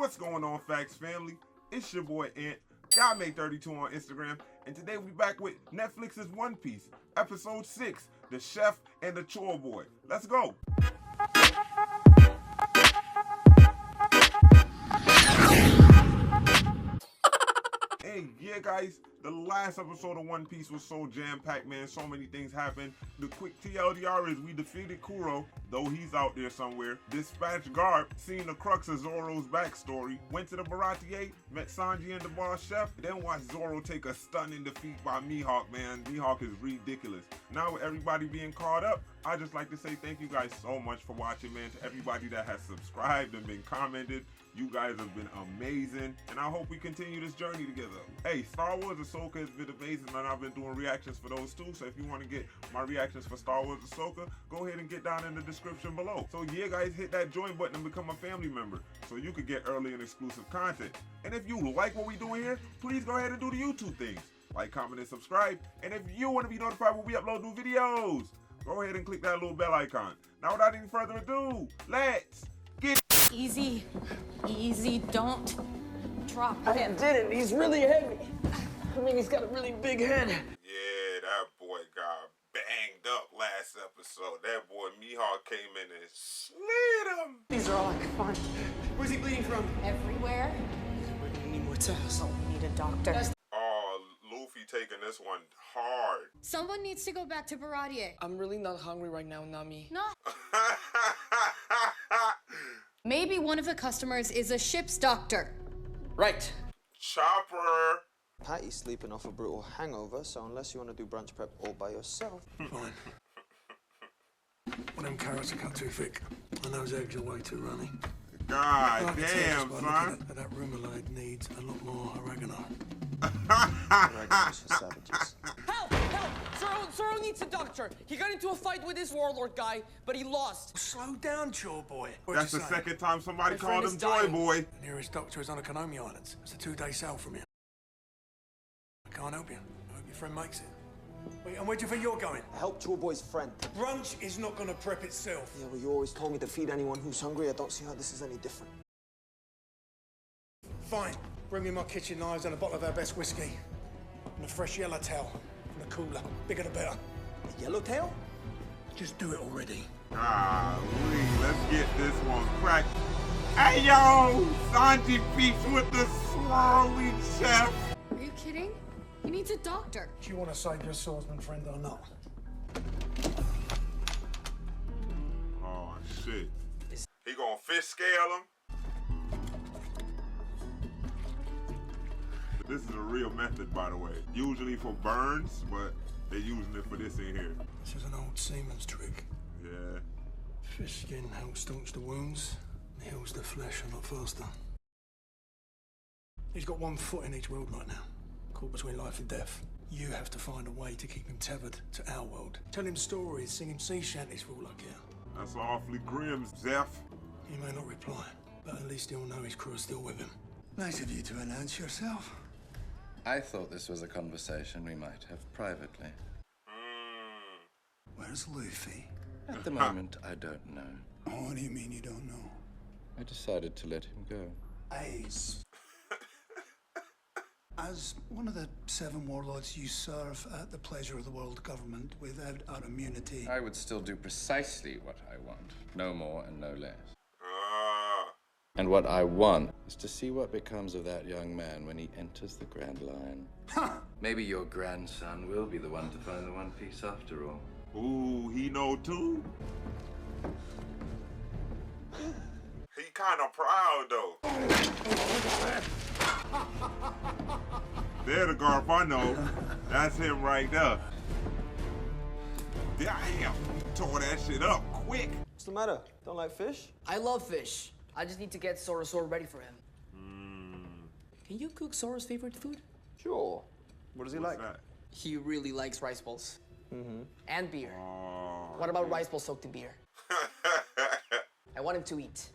What's going on, Facts family? It's your boy Ant, GuyMade32 on Instagram, and today we back with Netflix's One Piece, episode 6, The Chef and the Chore Boy. Let's go! Hey, yeah guys, the last episode of One Piece was so jam-packed, man. So many things happened. The quick TLDR is we defeated Kuro, though he's out there somewhere. Dispatched Garp, seen the crux of Zoro's backstory. Went to the Baratier, met Sanji and the boss chef. Then watched Zoro take a stunning defeat by Mihawk, man. Mihawk is ridiculous. Now with everybody being caught up, I just like to say thank you guys so much for watching, man. To everybody that has subscribed and been commented. You guys have been amazing, and I hope we continue this journey together. Hey, Star Wars Ahsoka has been amazing, and I've been doing reactions for those too, so if you want to get my reactions for Star Wars Ahsoka, go ahead and get down in the description below. So yeah, guys, hit that join button and become a family member, so you could get early and exclusive content. And if you like what we're doing here, please go ahead and do the YouTube things. Like, comment, and subscribe. And if you want to be notified when we upload new videos, go ahead and click that little bell icon. Now, without any further ado, let's get easy, easy, don't drop him. I didn't, he's really heavy. I mean, he's got a really big head. Yeah, that boy got banged up last episode. That boy Mihawk came in and slid him. These are all like fine. Where's he bleeding from? Everywhere. We're gonna need more Taz. Oh, we need a doctor. Oh, Luffy taking this one hard. Someone needs to go back to Baratier. I'm really not hungry right now, Nami. No. Maybe one of the customers is a ship's doctor. Right. Chopper. Patty's sleeping off a brutal hangover, so unless you want to do brunch prep all by yourself... Fine. Well, them carrots are cut too thick, and those eggs are way too runny. God damn, son. That remoulade needs a lot more oregano. Oregano's for savages. Help! Help! Zoro needs a doctor. He got into a fight with this warlord guy, but he lost. Slow down, chore boy. That's the second time somebody My called friend him is Joy dying. Boy. The nearest doctor is on the Konomi Islands. It's a 2-day sail from here. I can't help you. I hope your friend makes it. Wait, and where do you think you're going? Help chore boy's friend. Brunch is not gonna prep itself. Yeah, well, you always told me to feed anyone who's hungry. I don't see how this is any different. Fine. Bring me my kitchen knives and a bottle of our best whiskey. And a fresh yellow towel from the cooler. Bigger the better. A yellowtail? Just do it already. Let's get this one cracked. Hey yo, Sanji beats with the swirly chef. Are you kidding? He needs a doctor. Do you want to save your swordsman friend or not? Oh shit. He gonna fish scale him? This is a real method, by the way. Usually for burns, but they're using it for this in here. This is an old seaman's trick. Yeah. Fish skin helps staunch the wounds, and heals the flesh a lot faster. He's got one foot in each world right now, caught between life and death. You have to find a way to keep him tethered to our world. Tell him stories, sing him sea shanties for all I care. That's awfully grim, Zeff. He may not reply, but at least he'll know his crew is still with him. Nice of you to announce yourself. I thought this was a conversation we might have privately. Where's Luffy? At the moment, I don't know. Oh, what do you mean you don't know? I decided to let him go. As one of the 7 warlords, you serve at the pleasure of the world government without our immunity. I would still do precisely what I want. No more and no less. And what I want is to see what becomes of that young man when he enters the Grand Line. Maybe your grandson will be the one to find the One Piece after all. Ooh, he know too. He kind of proud though. There the Garp I know. That's him right there. Damn, tore that shit up quick. What's the matter? Don't like fish? I love fish. I just need to get Zoro ready for him. Can you cook Zoro's favorite food? Sure. What does he like? That? He really likes rice balls. And beer. Oh, What about rice balls soaked in beer? I want him to eat,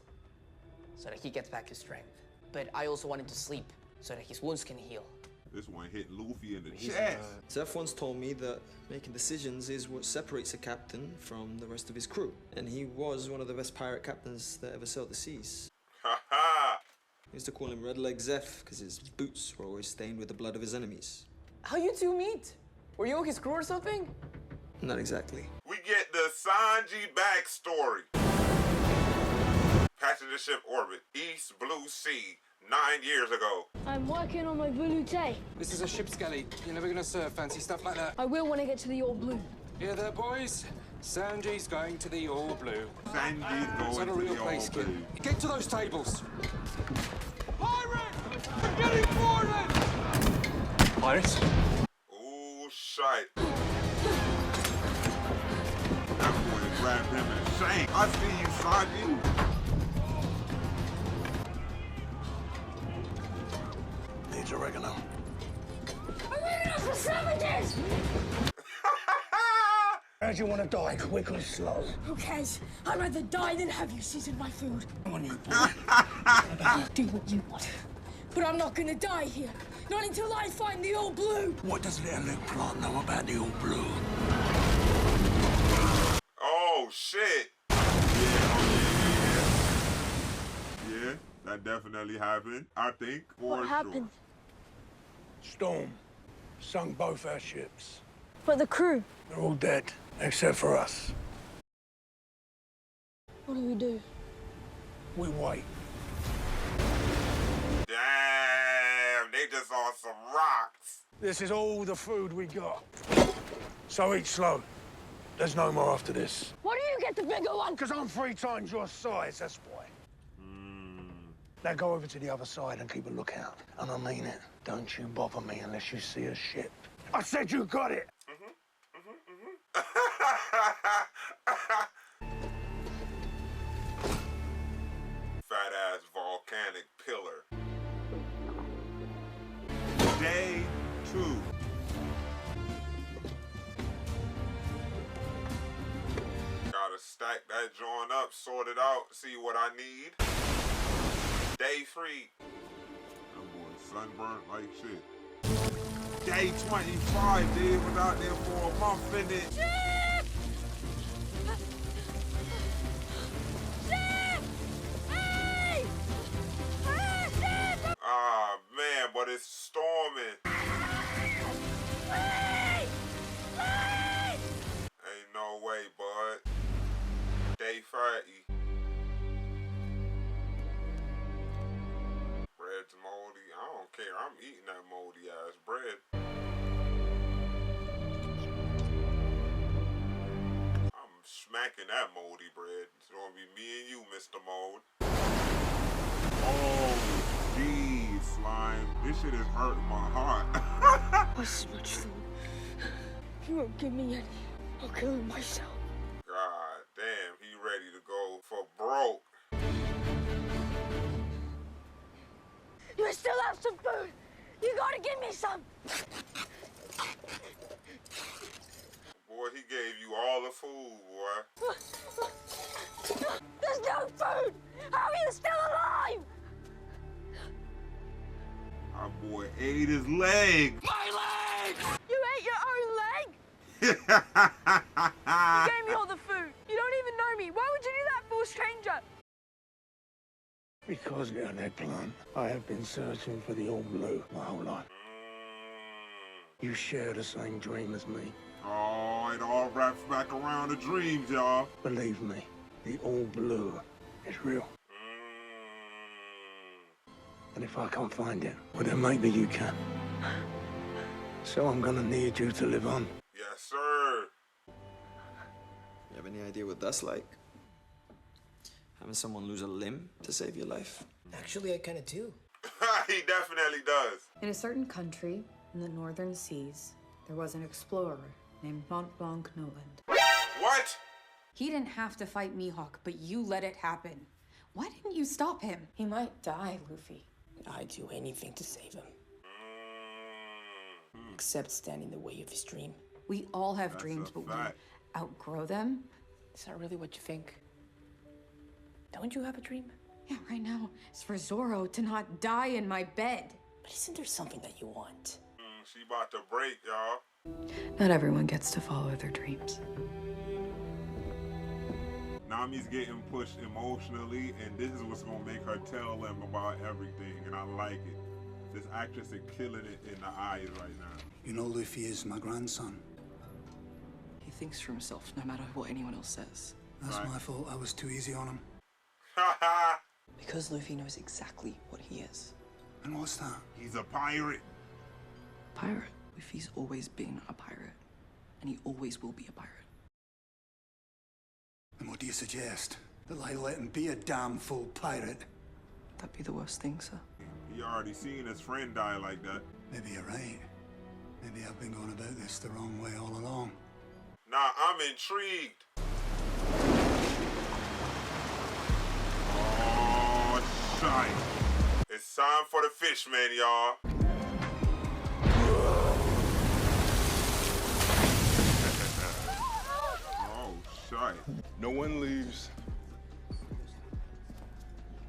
so that he gets back his strength. But I also want him to sleep, so that his wounds can heal. This one hit Luffy in the chest. Zeff once told me that making decisions is what separates a captain from the rest of his crew. And he was one of the best pirate captains that ever sailed the seas. Haha. I used to call him Red Leg Zeff because his boots were always stained with the blood of his enemies. How you two meet? Were you on his crew or something? Not exactly. We get the Sanji backstory. Passenger ship orbit, East Blue Sea, 9 years ago. I'm working on my blue tay. This is a ship's galley. You're never gonna serve fancy stuff like that. I will when I get to the old blue. Hear that, boys? Sanji's going to the All Blue. Sanji's It's going not a to real the place, All kid. Blue. Get to those tables. Pirates! We're getting boarded! Pirates? Ooh, shite. That boy grabbed him and Shanks. I see you, Sanji. Needs oregano. Oregano for sandwiches! How do you want to die, quick or slow? Who cares? I'd rather die than have you season my food. Come on, you Do what you want. But I'm not gonna die here. Not until I find the old blue. What does little Luke Plant know about the old blue? Oh, shit. Yeah, that definitely happened. I think, for What sure. happened? Storm. Sunk both our ships. But the crew. They're all dead, except for us. What do we do? We wait. Damn, they just on some rocks. This is all the food we got. So eat slow. There's no more after this. Why do you get the bigger one? Because I'm 3 times your size, that's why. Now go over to the other side and keep a lookout. And I mean it. Don't you bother me unless you see a ship. I said you got it! Fat ass volcanic pillar. Day 2. Gotta stack that joint up, sort it out, see what I need. Day 3. I'm going sunburnt like shit. Day 25, dude, was out there for a month, in it. Ah, man, but it's storming. Ain't no way, bud. Day 30. Bread's moldy. I don't care. I'm eating that moldy ass bread. I'm smacking that moldy bread. It's gonna be me and you, Mr. Mold. Oh, geez, slime. This shit is hurting my heart. What's so much food? If you won't give me any, I'll kill him myself. God damn, he ready to go for broke. You still have some food. You gotta give me some. Boy, he gave you all the food, boy. There's no food. How are you still alive? Our boy ate his leg. My leg! You ate your own leg? You gave me all the food. You don't even know me. Why would you do that for a stranger? Because, little Eggplant, I have been searching for the old blue my whole life. You share the same dream as me. Oh, it all wraps back around the dreams, y'all. Believe me, the old blue is real. And if I can't find it, well then maybe you can. So I'm gonna need you to live on. Yes, sir. You have any idea what that's like? Having someone lose a limb to save your life? Actually, I kind of do. He definitely does. In a certain country in the northern seas, there was an explorer named Mont Blanc Noland. What? He didn't have to fight Mihawk, but you let it happen. Why didn't you stop him? He might die, Luffy. I'd do anything to save him. Except stand in the way of his dream. We all have That's dreams, a but fact. we outgrow them. Is that really what you think? Don't you have a dream? Yeah, right now, it's for Zoro to not die in my bed. But isn't there something that you want? She about to break, y'all. Not everyone gets to follow their dreams. Nami's getting pushed emotionally, and this is what's gonna make her tell them about everything, and I like it. This actress is killing it in the eyes right now. You know Luffy is my grandson. He thinks for himself, no matter what anyone else says. That's my fault. I was too easy on him. Because Luffy knows exactly what he is. And what's that? He's a pirate. Pirate. Luffy's always been a pirate. And he always will be a pirate. And what do you suggest? That I let him be a damn full pirate? That'd be the worst thing, sir. He already seen his friend die like that. Maybe you're right. Maybe I've been going about this the wrong way all along. Nah, I'm intrigued. Oh, shite. It's time for the fishman, y'all. Oh, shite. No one leaves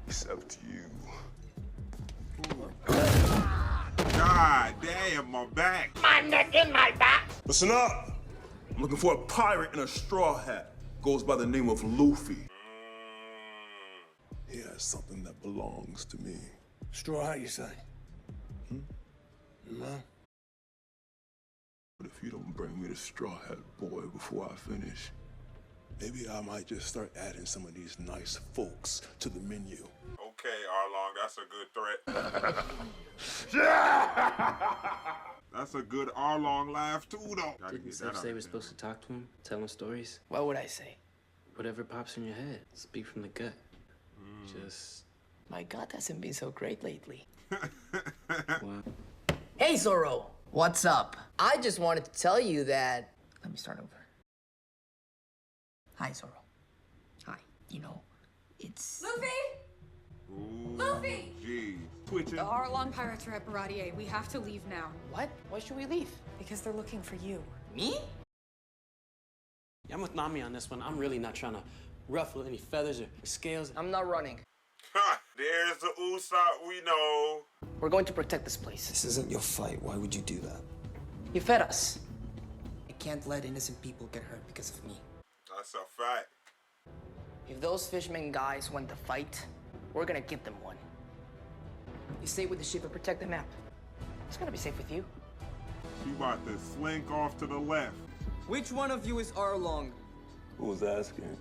except you. God damn, my back. My neck and my back. Listen up. I'm looking for a pirate in a straw hat. Goes by the name of Luffy. He has something that belongs to me. Straw hat, you say? No. But if you don't bring me the straw hat boy before I finish, maybe I might just start adding some of these nice folks to the menu. Okay, Arlong, that's a good threat. That's a good Arlong laugh too, though. Didn't Zeff say we're supposed to talk to him, tell him stories? What would I say? Whatever pops in your head. Speak from the gut. Just... My gut hasn't been so great lately. What? Hey, Zoro! What's up? I just wanted to tell you that... Let me start over. Hi, Zoro. Hi. You know, it's... Luffy! Ooh, Luffy! Jeez. Twitching. The Arlong pirates are at Baratier. We have to leave now. What? Why should we leave? Because they're looking for you. Me? Yeah, I'm with Nami on this one. I'm really not trying to ruffle any feathers or scales. I'm not running. There's the Usopp we know. We're going to protect this place. This isn't your fight. Why would you do that? You fed us. I can't let innocent people get hurt because of me. That's a fact. If those fishermen guys want to fight, we're gonna give them one. You stay with the ship and protect the map. It's gonna be safe with you. She about to slink off to the left. Which one of you is Arlong? Who was asking?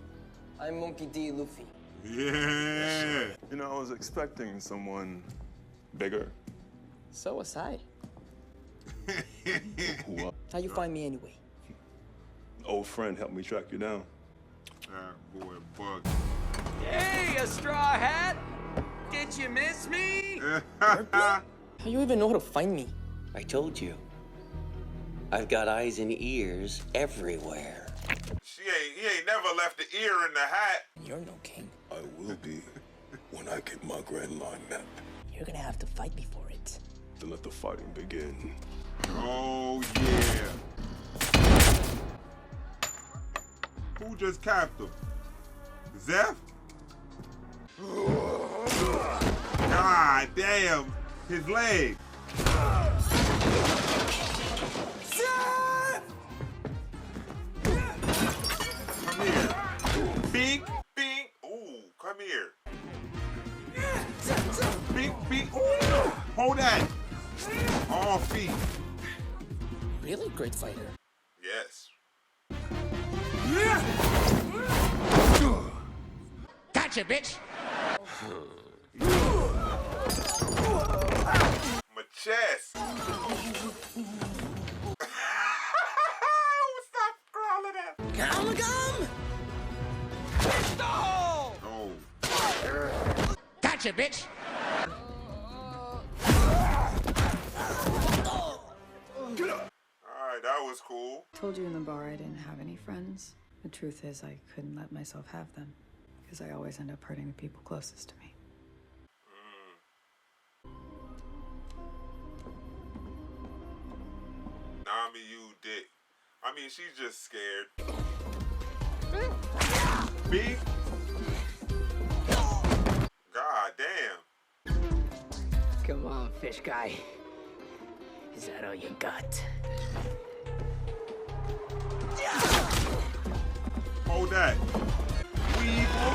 I'm Monkey D. Luffy. Yeah. You know, I was expecting someone bigger. So was I. Who? How you find me anyway? Old friend helped me track you down. That boy Bug. Hey, a straw hat! Did you miss me? How you even know how to find me? I told you. I've got eyes and ears everywhere. He ain't never left the ear in the hat. You're no king. I will be when I get my Grand Line map. You're gonna have to fight me for it. Then let the fighting begin. Oh, yeah. Who just capped him? Zeff? God damn. His leg. Come here. Bink, bink. Ooh, come here. Bink, bink. Ooh. Hold that. All feet. Really great fighter. Yes. Gotcha, bitch! My chest. Stop crawling at. Come, come! Oh. Gotcha, bitch! Alright, that was cool. Told you in the bar I didn't have any friends. The truth is I couldn't let myself have them because I always end up hurting the people closest to me. Nami, you dick. I mean, she's just scared. Big. God damn. Come on, fish guy. Is that all you got? Hold that. people.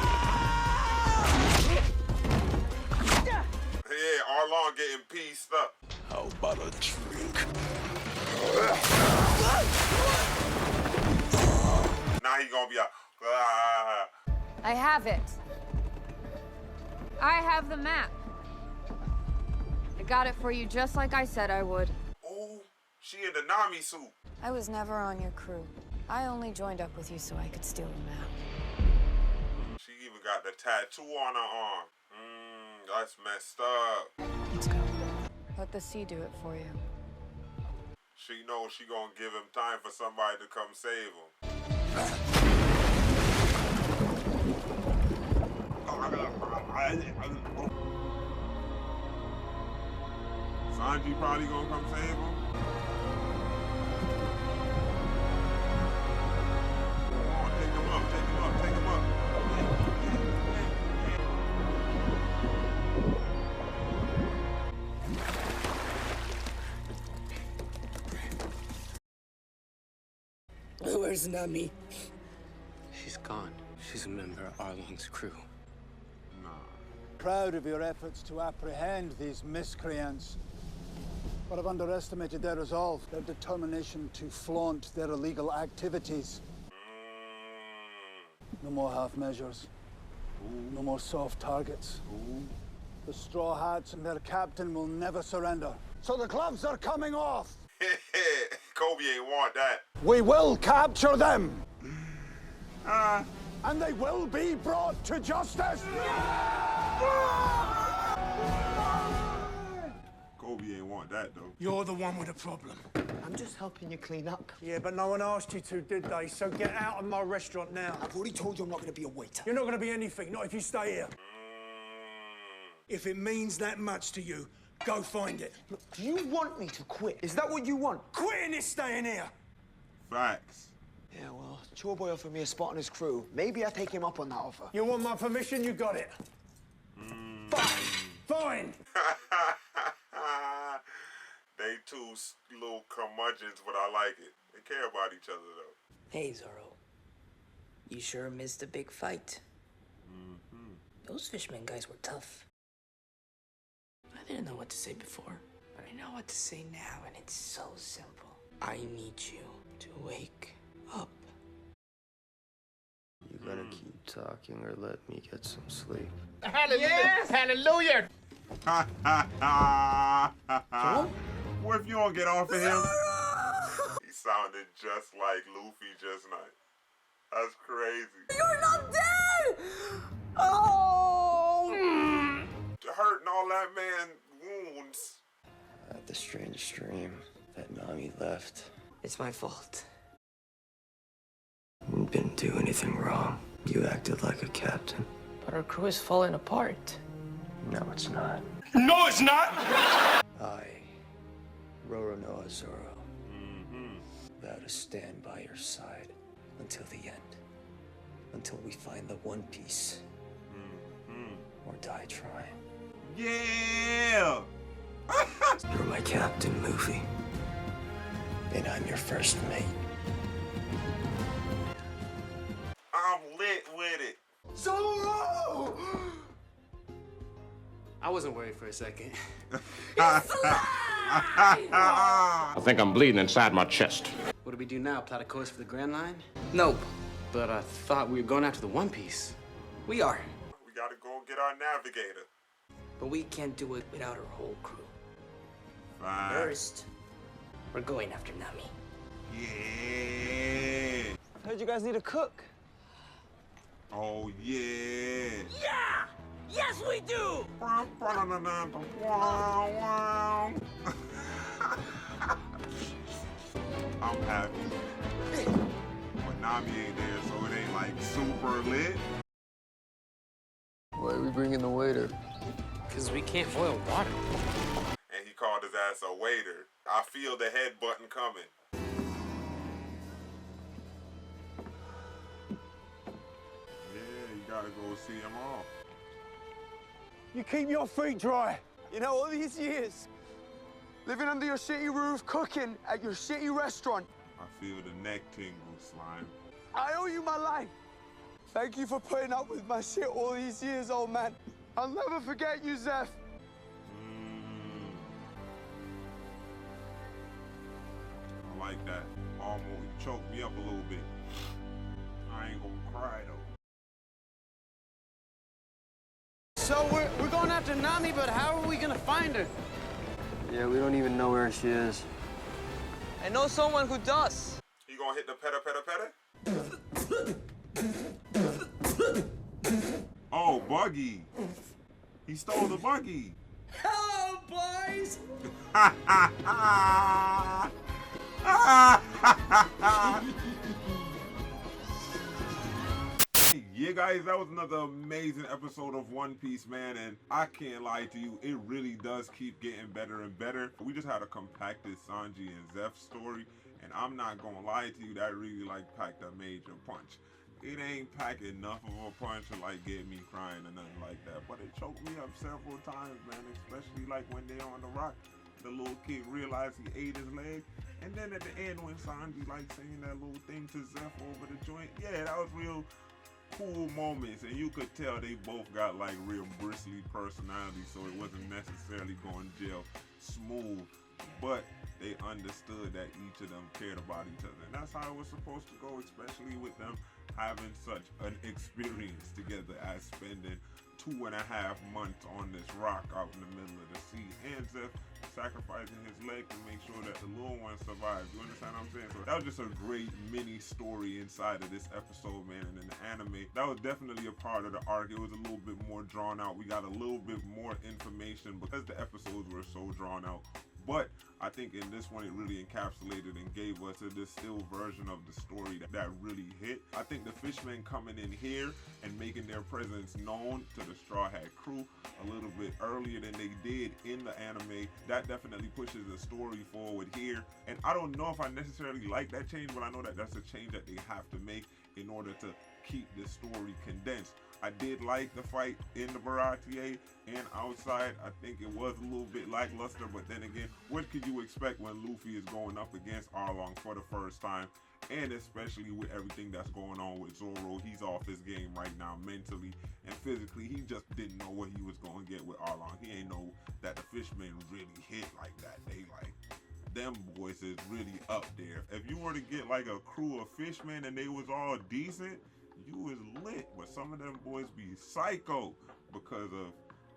Yeah, Arlong getting pieced up. How about a drink? Now he gonna be a. I have it. I have the map. I got it for you just like I said I would. Oh, she in the Nami suit. I was never on your crew. I only joined up with you so I could steal the map. She even got the tattoo on her arm. That's messed up. Let's go. Let the sea do it for you. She knows she gonna give him time for somebody to come save him. Sanji probably gonna come save him. Come on, take him up, take him up, take him up. Where's Nami? She's gone. She's a member of Arlong's crew. Proud of your efforts to apprehend these miscreants, but I've underestimated their resolve, their determination to flaunt their illegal activities. No more half measures. No more soft targets. The Straw Hats and their captain will never surrender. So the gloves are coming off. Koby ain't want that. We will capture them. And they will be brought to justice. Koby ain't want that, though. You're the one with a problem. I'm just helping you clean up. Yeah, but no one asked you to, did they? So get out of my restaurant now. I've already told you I'm not going to be a waiter. You're not going to be anything, not if you stay here. If it means that much to you, go find it. Look, do you want me to quit? Is that what you want? Quitting is staying here. Facts. Yeah, well, Chore Boy offered me a spot on his crew. Maybe I take him up on that offer. You want my permission? You got it. Fine. Fine. They two little curmudgeons, but I like it. They care about each other, though. Hey, Zoro. You sure missed a big fight. Those fisherman guys were tough. I didn't know what to say before, but I know what to say now, and it's so simple. I need you to wake up. You gotta keep talking or let me get some sleep. Hallelujah! Yes! Hallelujah! What if you don't get off of him? He sounded just like Luffy just now. That's crazy. You're not dead! Oh! Hurting all that man wounds. I had the strangest dream that Nami left. It's my fault. You didn't do anything wrong. You acted like a captain. But our crew is falling apart. No, it's not. No, it's not! I, Roronoa Zoro, vow to stand by your side until the end. Until we find the One Piece. Or die trying. Yeah! You're my captain, Luffy. And I'm your first mate. I'm lit with it. Zoro! I wasn't worried for a second. I think I'm bleeding inside my chest. What do we do now? Plot a course for the Grand Line? Nope. But I thought we were going after the One Piece. We are. We gotta go get our navigator. But we can't do it without our whole crew. Fine. First, we're going after Nami. Yeah. Heard you guys need a cook. Oh, yeah. Yeah! Yes, we do! I'm happy. But Nami ain't there, so it ain't like super lit. Why are we bringing the waiter? Because we can't boil water. And he called his ass a waiter. I feel the head button coming. Yeah, you gotta go see him off. You keep your feet dry. You know, all these years, living under your shitty roof, cooking at your shitty restaurant. I feel the neck tingle, Slime. I owe you my life. Thank you for putting up with my shit all these years, old man. I'll never forget you, Zeff. I like that. Almost choked me up a little bit. I ain't gonna cry though. So we're going after Nami, but how are we gonna find her? Yeah, we don't even know where she is. I know someone who does. You gonna hit the peta? Oh, Buggy. He stole the Buggy. Hello, boys! Yeah, guys, that was another amazing episode of One Piece, man, and I can't lie to you, it really does keep getting better and better. We just had a compacted Sanji and Zeff story, and I'm not gonna lie to you, that really packed a major punch. It ain't packed enough of a punch to get me crying or nothing like that, but it choked me up several times, man, especially when they're on the rock. The little kid realized he ate his leg, and then at the end when Sanji saying that little thing to Zeff over the joint, yeah, that was real cool moments, and you could tell they both got real bristly personalities, so it wasn't necessarily going jail smooth, but they understood that each of them cared about each other, and that's how it was supposed to go, especially with them having such an experience together as spending 2.5 months on this rock out in the middle of the sea, and Zeff sacrificing his leg to make sure that the little one survived. You understand what I'm saying? So that was just a great mini story inside of this episode, man. And in the anime, that was definitely a part of the arc. It was a little bit more drawn out. We got a little bit more information because the episodes were so drawn out. But I think in this one, it really encapsulated and gave us a distilled version of the story that really hit. I think the fishmen coming in here and making their presence known to the Straw Hat crew a little bit earlier than they did in the anime, that definitely pushes the story forward here. And I don't know if I necessarily like that change, but I know that that's a change that they have to make in order to keep the story condensed. I did like the fight in the Baratier and outside. I think it was a little bit lackluster, but then again, what could you expect when Luffy is going up against Arlong for the first time? And especially with everything that's going on with Zoro, he's off his game right now mentally and physically. He just didn't know what he was going to get with Arlong. He ain't know that the fishmen really hit like that. They them boys is really up there. If you were to get a crew of fishmen and they was all decent, you was lit, but some of them boys be psycho because of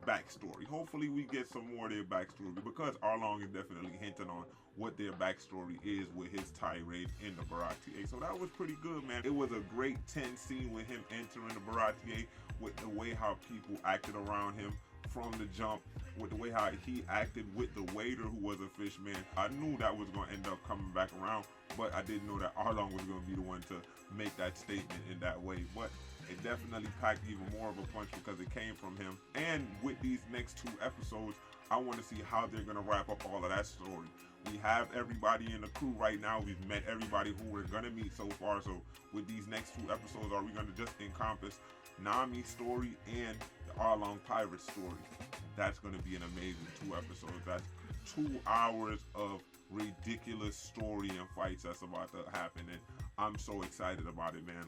backstory. Hopefully we get some more of their backstory, because Arlong is definitely hinting on what their backstory is with his tirade in the Baratier. So that was pretty good, man. It was a great tense scene with him entering the Baratier, with the way how people acted around him from the jump, with the way how he acted with the waiter who was a fishman. I knew that was going to end up coming back around, but I didn't know that Arlong was going to be the one to make that statement in that way. But it definitely packed even more of a punch because it came from him. And with these next 2 episodes, I want to see how they're going to wrap up all of that story. We have everybody in the crew right now. We've met everybody who we're going to meet so far. So with these next 2 episodes, are we going to just encompass Nami's story and the Arlong pirate story? That's going to be an amazing 2 episodes. That's 2 hours of ridiculous story and fights that's about to happen, and I'm so excited about it, man.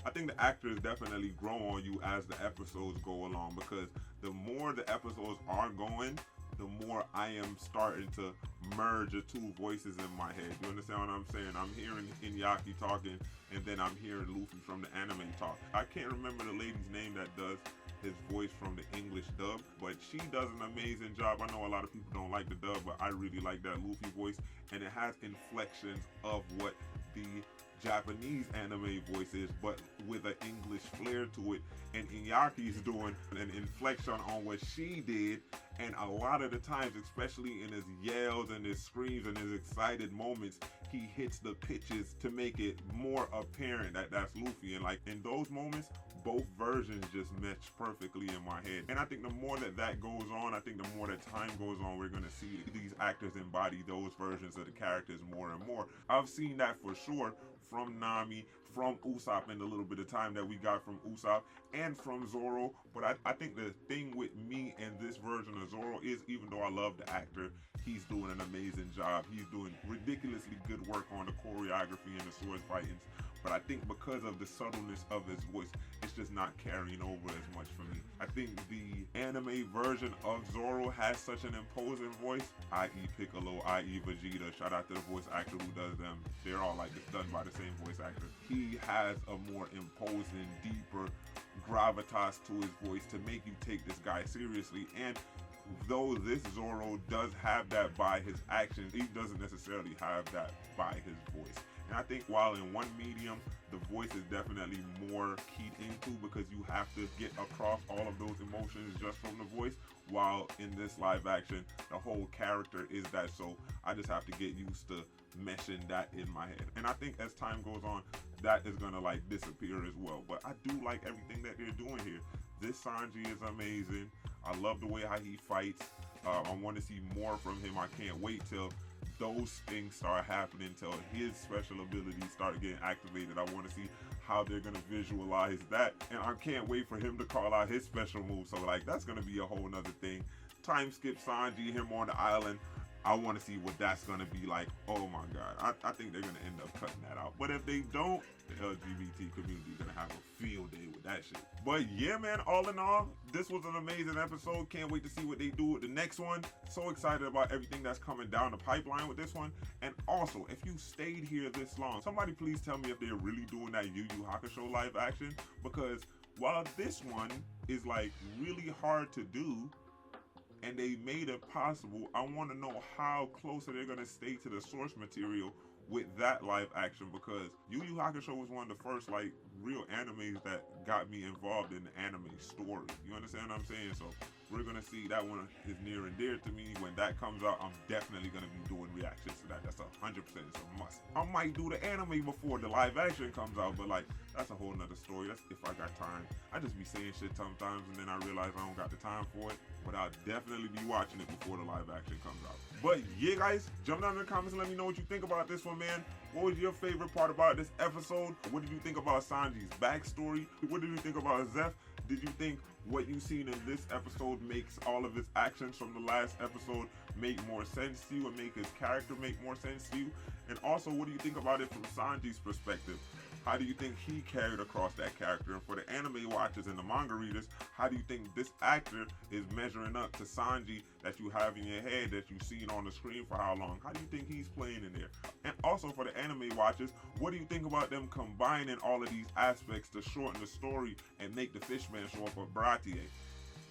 I think the actors definitely grow on you as the episodes go along, because the more the episodes are going, the more I am starting to merge the 2 voices in my head. You understand what I'm saying? I'm hearing Iñaki talking, and then I'm hearing Luffy from the anime talk. I can't remember the lady's name that does his voice from the English dub, but she does an amazing job. I know a lot of people don't like the dub, but I really like that Luffy voice, and it has inflections of what the Japanese anime voice is, but with an English flair to it. And Iñaki's doing an inflection on what she did, and a lot of the times, especially in his yells and his screams and his excited moments, he hits the pitches to make it more apparent that that's Luffy. And in those moments, both versions just mesh perfectly in my head. And I think the more that goes on, I think the more that time goes on, we're gonna see these actors embody those versions of the characters more and more. I've seen that for sure from Nami, from Usopp in the little bit of time that we got from Usopp, and from Zoro. But I think the thing with me and this version of Zoro is, even though I love the actor, he's doing an amazing job. He's doing ridiculously good work on the choreography and the sword fightings. but I think because of the subtleness of his voice, it's just not carrying over as much for me. I think the anime version of Zoro has such an imposing voice, i.e. Piccolo, i.e. Vegeta. Shout out to the voice actor who does them. They're all like it's done by the same voice actor. He has a more imposing, deeper gravitas to his voice to make you take this guy seriously. And though this Zoro does have that by his actions, he doesn't necessarily have that by his voice. And I think while in one medium, the voice is definitely more keyed into because you have to get across all of those emotions just from the voice, while in this live action, the whole character is that. So I just have to get used to meshing that in my head. And I think as time goes on, that is gonna like disappear as well. But I do like everything that they're doing here. This Sanji is amazing. I love the way how he fights. I want to see more from him. I can't wait till those things start happening, till his special abilities start getting activated. I want to see how they're gonna visualize that, and I can't wait for him to call out his special move. So like that's gonna be a whole nother thing. Time skip Sanji, him on the island. I want to see what that's gonna be like. Oh my god, I think they're gonna end up cutting that out. But if they don't, the LGBT community is gonna have a field day with that shit. But yeah, man, all in all, this was an amazing episode. Can't wait to see what they do with the next one. So excited about everything that's coming down the pipeline with this one. And also, if you stayed here this long, somebody please tell me if they're really doing that Yu Yu Hakusho live action, because while this one is like really hard to do, and they made it possible, I want to know how close are they going to stay to the source material with that live action, because Yu Yu Hakusho was one of the first like real animes that got me involved in the anime story. You understand what I'm saying? So we're going to see that one is near and dear to me. When that comes out, I'm definitely going to be doing reactions to that. That's 100%. It's a must. I might do the anime before the live action comes out, but like that's a whole nother story. That's if I got time. I just be saying shit sometimes and then I realize I don't got the time for it. But I'll definitely be watching it before the live action comes out. But yeah, guys, jump down in the comments and let me know what you think about this one, man. What was your favorite part about this episode? What did you think about Sanji's backstory? What did you think about Zeff? Did you think what you've seen in this episode makes all of his actions from the last episode make more sense to you and make his character make more sense to you? And also, what do you think about it from Sanji's perspective? How do you think he carried across that character? And for the anime watchers and the manga readers, how do you think this actor is measuring up to Sanji that you have in your head, that you've seen on the screen for how long? How do you think he's playing in there? And also for the anime watchers, what do you think about them combining all of these aspects to shorten the story and make the Fishman show up at Baratie?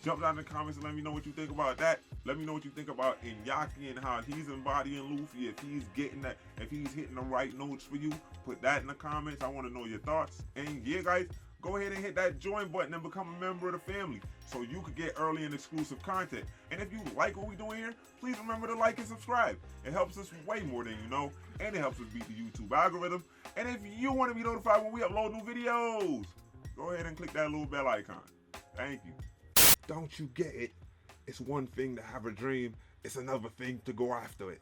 Jump down in the comments and let me know what you think about that. Let me know what you think about Iñaki and how he's embodying Luffy. If he's getting that, if he's hitting the right notes for you, put that in the comments. I want to know your thoughts. And yeah, guys, go ahead and hit that join button and become a member of the family so you could get early and exclusive content. And if you like what we're doing here, please remember to like and subscribe. It helps us way more than you know, and it helps us beat the YouTube algorithm. And if you want to be notified when we upload new videos, go ahead and click that little bell icon. Thank you. Don't you get it? It's one thing to have a dream, it's another thing to go after it.